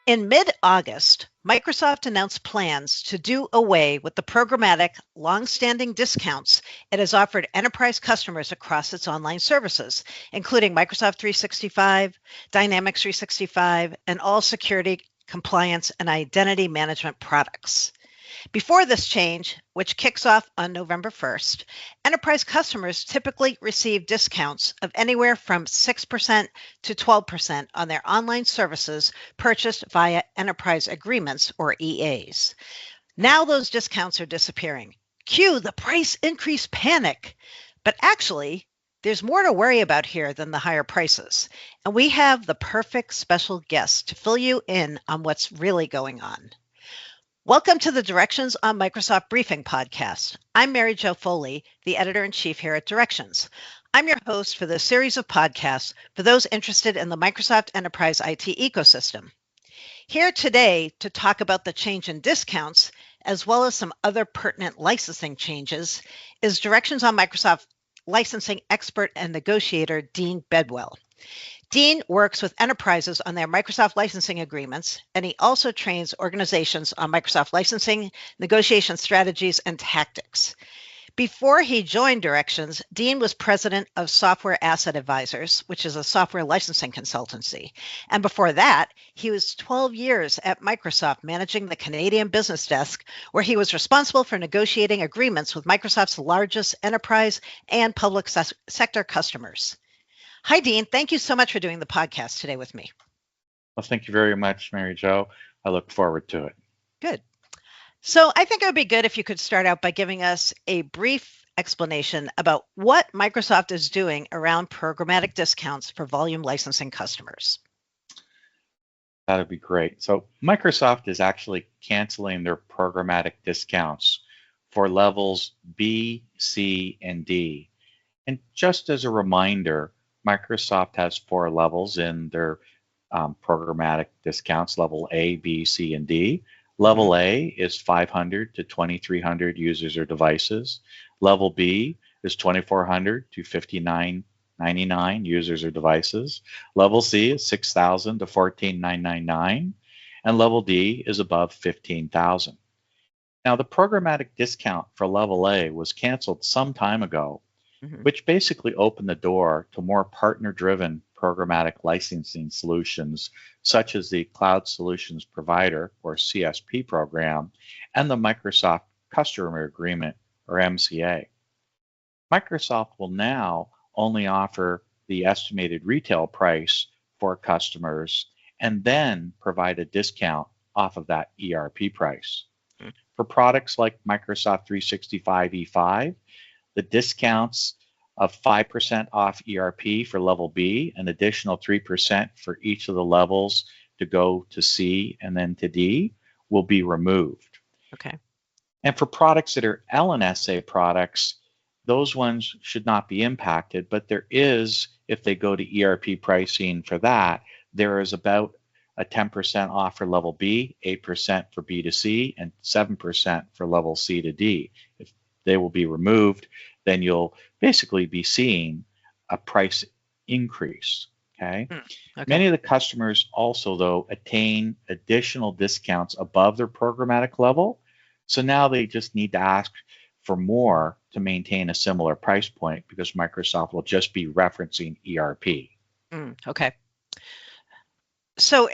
In mid-August, Microsoft announced plans to do away with the programmatic, long-standing discounts it has offered enterprise customers across its online services, including Microsoft 365, Dynamics 365, and all security, compliance, and identity management products. Before this change, which kicks off on November 1st, enterprise customers typically receive discounts of anywhere from 6% to 12% on their online services purchased via enterprise agreements or EAs. Now those discounts are disappearing. Cue the price increase panic. But actually, there's more to worry about here than the higher prices. And we have the perfect special guest to fill you in on what's really going on. Welcome to the Directions on Microsoft Briefing podcast. I'm Mary Jo Foley, the editor-in-chief here at Directions. I'm your host for this series of podcasts for those interested in the Microsoft Enterprise IT ecosystem. Here today to talk about the change in discounts, as well as some other pertinent licensing changes, is Directions on Microsoft licensing expert and negotiator, Dean Bedwell. Dean works with enterprises on their Microsoft licensing agreements, and he also trains organizations on Microsoft licensing, negotiation strategies, and tactics. Before he joined Directions, Dean was president of Software Asset Advisors, which is a software licensing consultancy. And before that, he was 12 years at Microsoft managing the Canadian business desk, where he was responsible for negotiating agreements with Microsoft's largest enterprise and public sector customers. Hi, Dean. Thank you so much for doing the podcast today with me. Well, thank you very much, Mary Jo. I look forward to it. Good. So I think it would be good if you could start out by giving us a brief explanation about what Microsoft is doing around programmatic discounts for volume licensing customers. That would be great. So Microsoft is actually canceling their programmatic discounts for levels B, C, and D. And just as a reminder, Microsoft has 4 levels in their programmatic discounts, level A, B, C, and D. Level A is 500 to 2,300 users or devices. Level B is 2,400 to 5,999 users or devices. Level C is 6,000 to 14,999. And level D is above 15,000. Now, the programmatic discount for level A was canceled some time ago, which basically opened the door to more partner-driven programmatic licensing solutions, such as the Cloud Solutions Provider, or CSP program, and the Microsoft Customer Agreement, or MCA. Microsoft will now only offer the estimated retail price for customers and then provide a discount off of that ERP price. For products like Microsoft 365 E5, the discounts of 5% off ERP for level B, an additional 3% for each of the levels to go to C and then to D, will be removed. Okay. And for products that are LNSA products, those ones should not be impacted, but there is, if they go to ERP pricing for that, there is about a 10% off for level B, 8% for B to C, and 7% for level C to D. If they will be removed, then you'll basically be seeing a price increase. Okay? Many of the customers also, though, attain additional discounts above their programmatic level. So now they just need to ask for more to maintain a similar price point because Microsoft will just be referencing ERP. Okay. So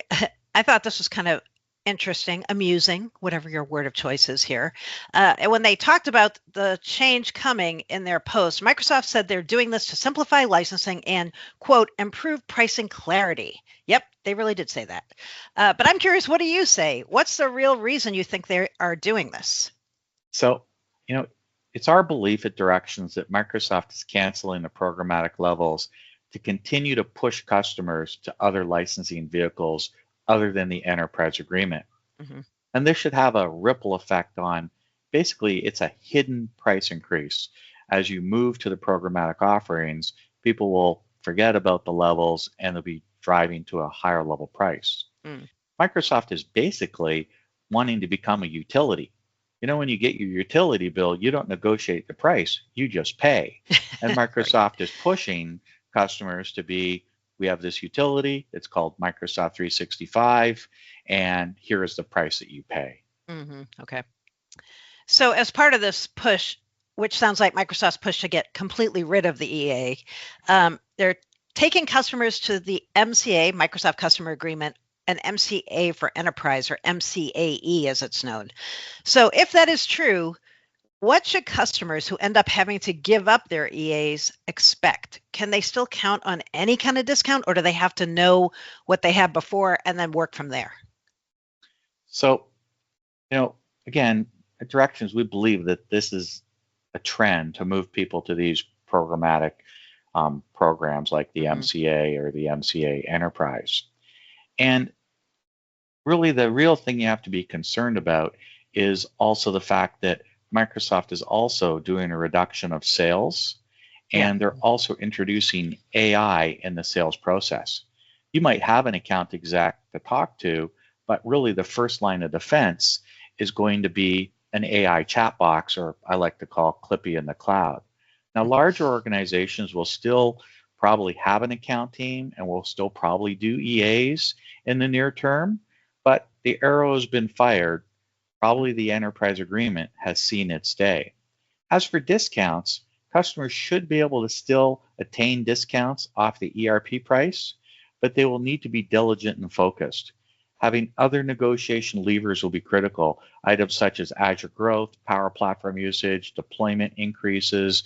I thought this was kind of interesting, amusing, whatever your word of choice is here. And when they talked about the change coming in their post, Microsoft said they're doing this to simplify licensing and, quote, improve pricing clarity. Yep, they really did say that. But I'm curious, what do you say? What's the real reason you think they are doing this? So, it's our belief at Directions that Microsoft is canceling the programmatic levels to continue to push customers to other licensing vehicles other than the enterprise agreement. And this should have a ripple effect on, basically, it's a hidden price increase. As you move to the programmatic offerings, people will forget about the levels and they'll be driving to a higher level price. Microsoft is basically wanting to become a utility. When you get your utility bill, you don't negotiate the price, you just pay. And Microsoft is pushing customers to be we have this utility. It's called Microsoft 365, and here is the price that you pay. Okay. So as part of this push, which sounds like Microsoft's push to get completely rid of the EA, they're taking customers to the MCA, Microsoft Customer Agreement, and MCA for Enterprise, or MCAE as it's known. So if that is true, what should customers who end up having to give up their EAs expect? Can they still count on any kind of discount, or do they have to know what they had before and then work from there? So, again, at Directions, we believe that this is a trend to move people to these programmatic programs like the MCA or the MCA Enterprise. And really, the real thing you have to be concerned about is also the fact that Microsoft is also doing a reduction of sales, and they're also introducing AI in the sales process. You might have an account exec to talk to, but really the first line of defense is going to be an AI chat box, or I like to call Clippy in the cloud. Now, larger organizations will still probably have an account team and will still probably do EAs in the near term, but the arrow has been fired. Probably the enterprise agreement has seen its day. As for discounts, customers should be able to still attain discounts off the ERP price, but they will need to be diligent and focused. Having other negotiation levers will be critical. Items such as Azure growth, Power Platform usage, deployment increases,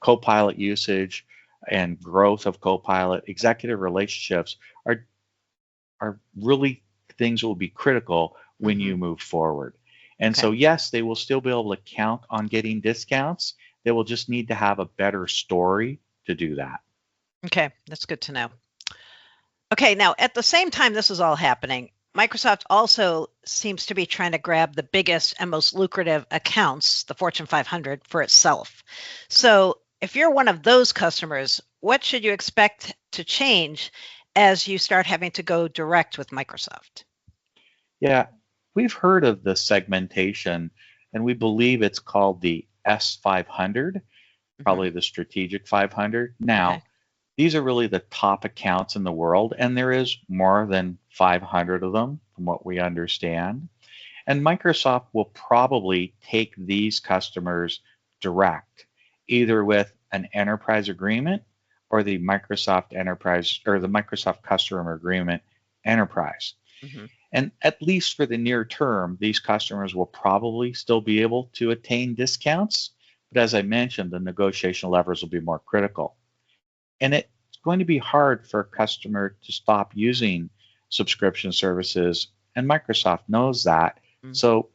Copilot usage, and growth of Copilot, executive relationships are really things that will be critical when you move forward. And so, yes, they will still be able to count on getting discounts. They will just need to have a better story to do that. Okay, that's good to know. Okay, now at the same time this is all happening, Microsoft also seems to be trying to grab the biggest and most lucrative accounts, the Fortune 500, for itself. So if you're one of those customers, what should you expect to change as you start having to go direct with Microsoft? Yeah, we've heard of the segmentation, and we believe it's called the S500, probably the Strategic 500. Now, these are really the top accounts in the world, and there is more than 500 of them from what we understand. And Microsoft will probably take these customers direct, either with an enterprise agreement or the Microsoft Enterprise or the Microsoft Customer Agreement Enterprise. And at least for the near term, these customers will probably still be able to attain discounts. But as I mentioned, the negotiation levers will be more critical. And it's going to be hard for a customer to stop using subscription services, and Microsoft knows that. So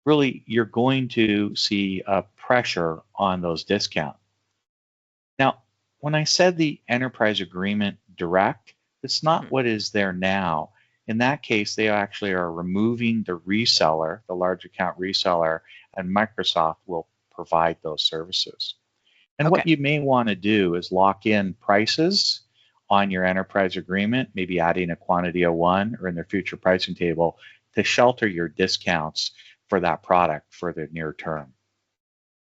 really, you're going to see a pressure on those discounts. Now, when I said the enterprise agreement direct, it's not what is there now. In that case, they actually are removing the reseller, the large account reseller, and Microsoft will provide those services. And what you may want to do is lock in prices on your enterprise agreement, maybe adding a quantity of one or in their future pricing table to shelter your discounts for that product for the near term.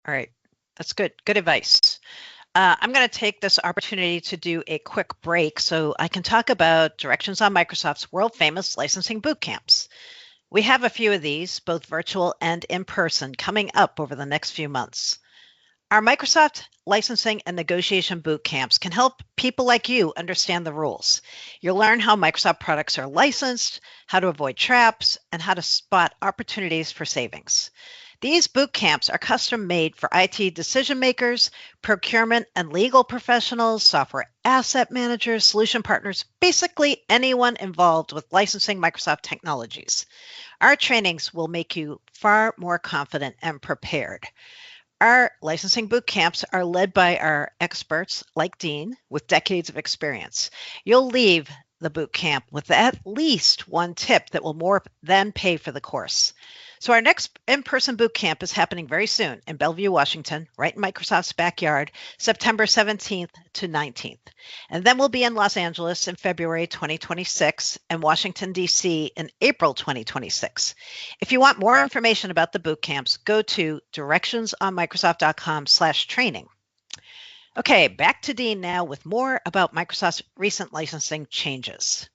All right, that's good. Good advice. I'm going to take this opportunity to do a quick break so I can talk about Directions on Microsoft's world-famous licensing boot camps. We have a few of these, both virtual and in person, coming up over the next few months. Our Microsoft licensing and negotiation boot camps can help people like you understand the rules. You'll learn how Microsoft products are licensed, how to avoid traps, and how to spot opportunities for savings. These boot camps are custom made for IT decision makers, procurement and legal professionals, software asset managers, solution partners, basically anyone involved with licensing Microsoft technologies. Our trainings will make you far more confident and prepared. Our licensing boot camps are led by our experts like Dean with decades of experience. You'll leave the boot camp with at least one tip that will more than pay for the course. So our next in-person boot camp is happening very soon in Bellevue, Washington, right in Microsoft's backyard, September 17th to 19th. And then we'll be in Los Angeles in February 2026 and Washington, D.C. in April 2026. If you want more information about the boot camps, go to directionsonmicrosoft.com/training. Okay, back to Dean now with more about Microsoft's recent licensing changes.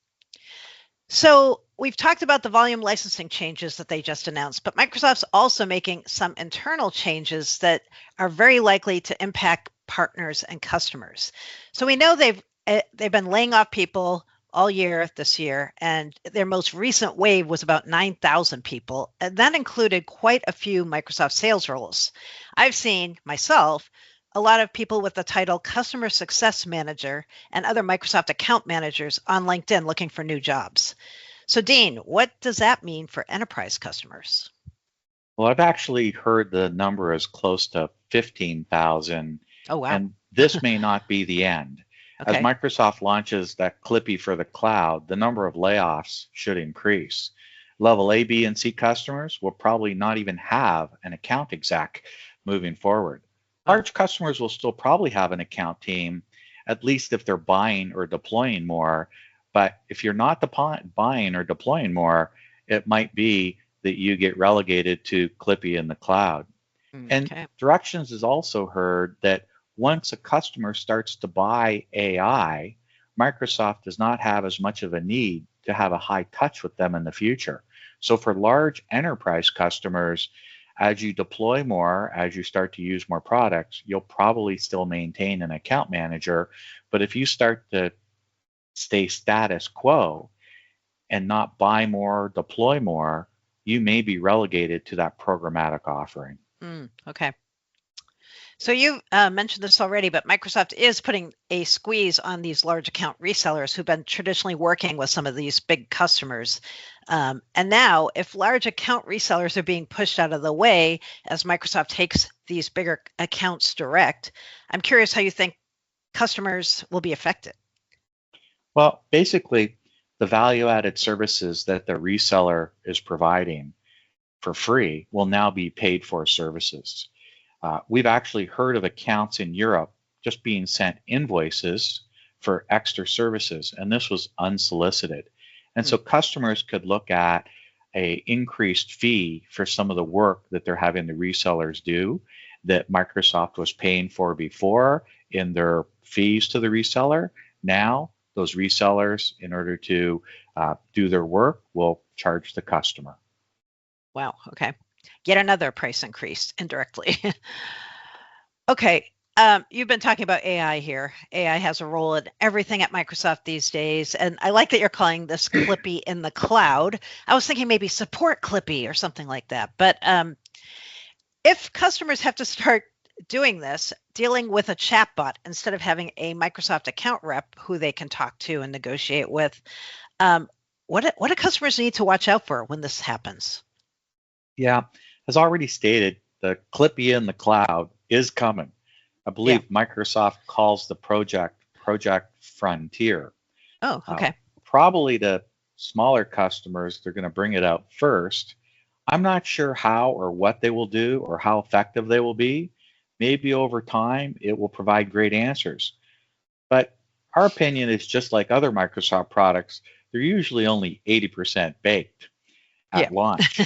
So we've talked about the volume licensing changes that they just announced, but Microsoft's also making some internal changes that are very likely to impact partners and customers. So we know they've been laying off people all year this year, and their most recent wave was about 9,000 people, and that included quite a few Microsoft sales roles. I've seen myself a lot of people with the title Customer Success Manager and other Microsoft account managers on LinkedIn looking for new jobs. So, Dean, what does that mean for enterprise customers? Well, I've actually heard the number is close to 15,000, Oh, wow. and this may not be the end. As Okay. Microsoft launches that Clippy for the cloud, the number of layoffs should increase. Level A, B, and C customers will probably not even have an account exec moving forward. Oh, Large customers will still probably have an account team, at least if they're buying or deploying more. But if you're not buying or deploying more, it might be that you get relegated to Clippy in the cloud. And okay. Directions has also heard that once a customer starts to buy AI, Microsoft does not have as much of a need to have a high touch with them in the future. So for large enterprise customers, as you deploy more, as you start to use more products, you'll probably still maintain an account manager. But if you start to stay status quo and not buy more, deploy more, you may be relegated to that programmatic offering. Okay. So you mentioned this already, but Microsoft is putting a squeeze on these large account resellers who've been traditionally working with some of these big customers. And now, if large account resellers are being pushed out of the way as Microsoft takes these bigger accounts direct, I'm curious how you think customers will be affected. Well, basically, the value added services that the reseller is providing for free will now be paid for services. We've actually heard of accounts in Europe just being sent invoices for extra services, and this was unsolicited. And so customers could look at a increased fee for some of the work that they're having the resellers do that Microsoft was paying for before in their fees to the reseller. Now, those resellers, in order to do their work, will charge the customer. Wow. Okay. Yet another price increase indirectly. Okay. You've been talking about AI here. AI has a role in everything at Microsoft these days. And I like that you're calling this Clippy in the cloud. I was thinking maybe support Clippy or something like that. But if customers have to start doing this, dealing with a chatbot instead of having a Microsoft account rep who they can talk to and negotiate with, what do customers need to watch out for when this happens? Yeah, as already stated, the Clippy in the cloud is coming. I believe Microsoft calls the Project Frontier. Oh, okay. Probably to smaller customers, they're going to bring it out first. I'm not sure how or what they will do or how effective they will be. Maybe over time it will provide great answers. But our opinion is just like other Microsoft products, they're usually only 80% baked at launch.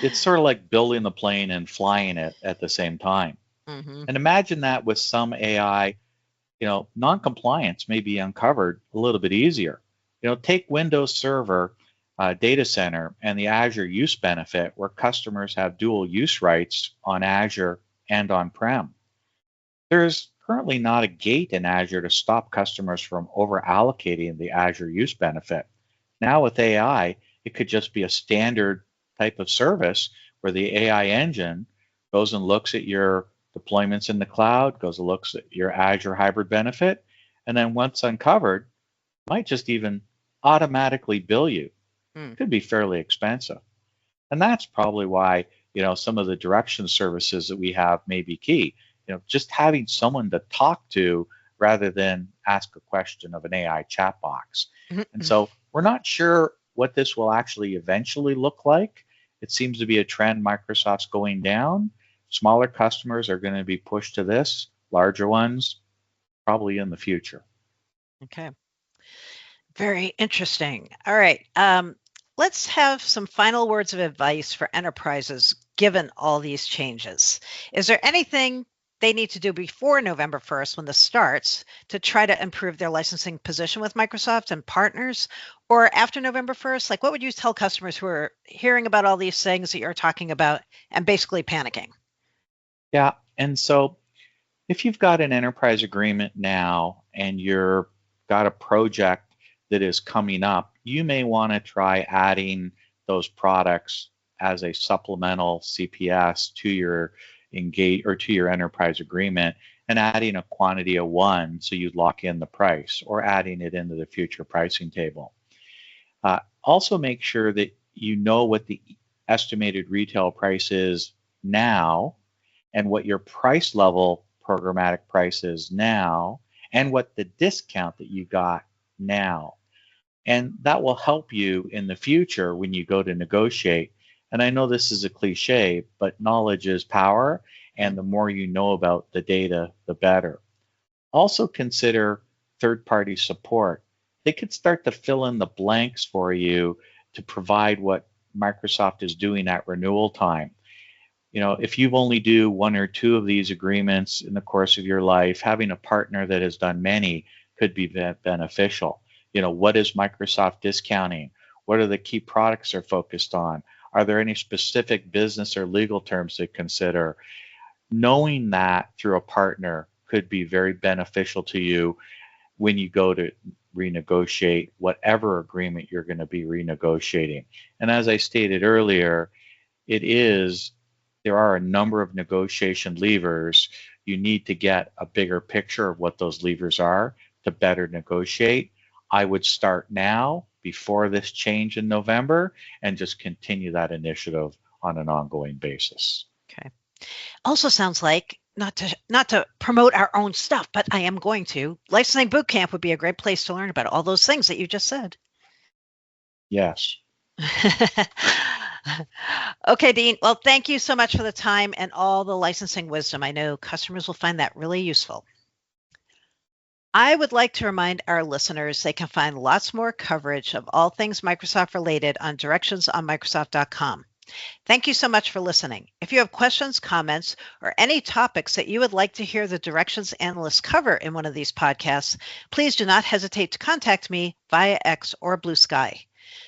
It's sort of like building the plane and flying it at the same time. Mm-hmm. And imagine that with some AI, non-compliance may be uncovered a little bit easier. Take Windows Server Data Center and the Azure use benefit where customers have dual use rights on Azure and on-prem. There's currently not a gate in Azure to stop customers from over-allocating the Azure use benefit. Now with AI, it could just be a standard type of service where the AI engine goes and looks at your deployments in the cloud, goes and looks at your Azure hybrid benefit, and then once uncovered, might just even automatically bill you. Could be fairly expensive. And that's probably why, some of the direction services that we have may be key. Just having someone to talk to rather than ask a question of an AI chat box. And so we're not sure what this will actually eventually look like. It seems to be a trend Microsoft's going down. Smaller customers are going to be pushed to this, larger ones probably in the future. Okay. Very interesting. All right. Let's have some final words of advice for enterprises given all these changes. Is there anything they need to do before November 1st when this starts to try to improve their licensing position with Microsoft and partners? Or after November 1st, like what would you tell customers who are hearing about all these things that you're talking about and basically panicking? Yeah. And so if you've got an enterprise agreement now and you're got a project that is coming up, you may want to try adding those products as a supplemental CPS to your engage or to your enterprise agreement and adding a quantity of one so you lock in the price or adding it into the future pricing table. Also make sure that you know what the estimated retail price is now and what your price level programmatic price is now and what the discount that you got now. And that will help you in the future when you go to negotiate. And I know this is a cliche, but knowledge is power. And the more you know about the data, the better. Also consider third-party support. They could start to fill in the blanks for you to provide what Microsoft is doing at renewal time. You know, if you've only do one or two of these agreements in the course of your life, having a partner that has done many could be beneficial. You know, what is Microsoft discounting? What are the key products they're focused on? Are there any specific business or legal terms to consider? Knowing that through a partner could be very beneficial to you when you go to renegotiate whatever agreement you're going to be renegotiating. And as I stated earlier, there are a number of negotiation levers. You need to get a bigger picture of what those levers are to better negotiate. I would start now before this change in November and just continue that initiative on an ongoing basis. Okay. Also sounds like not to promote our own stuff, but I am going to. Licensing Bootcamp would be a great place to learn about all those things that you just said. Yes. Okay, Dean. Well, thank you so much for the time and all the licensing wisdom. I know customers will find that really useful. I would like to remind our listeners they can find lots more coverage of all things Microsoft related on directionsonmicrosoft.com. Thank you so much for listening. If you have questions, comments, or any topics that you would like to hear the Directions analysts cover in one of these podcasts, please do not hesitate to contact me via X or Blue Sky.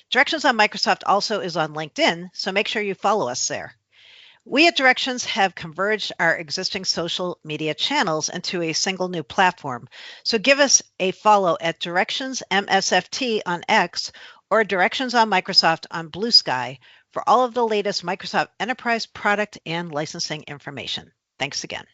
Directions on Microsoft also is on LinkedIn, so make sure you follow us there. We at Directions have converged our existing social media channels into a single new platform, so give us a follow at Directions MSFT on X or Directions on Microsoft on Blue Sky for all of the latest Microsoft Enterprise product and licensing information. Thanks again.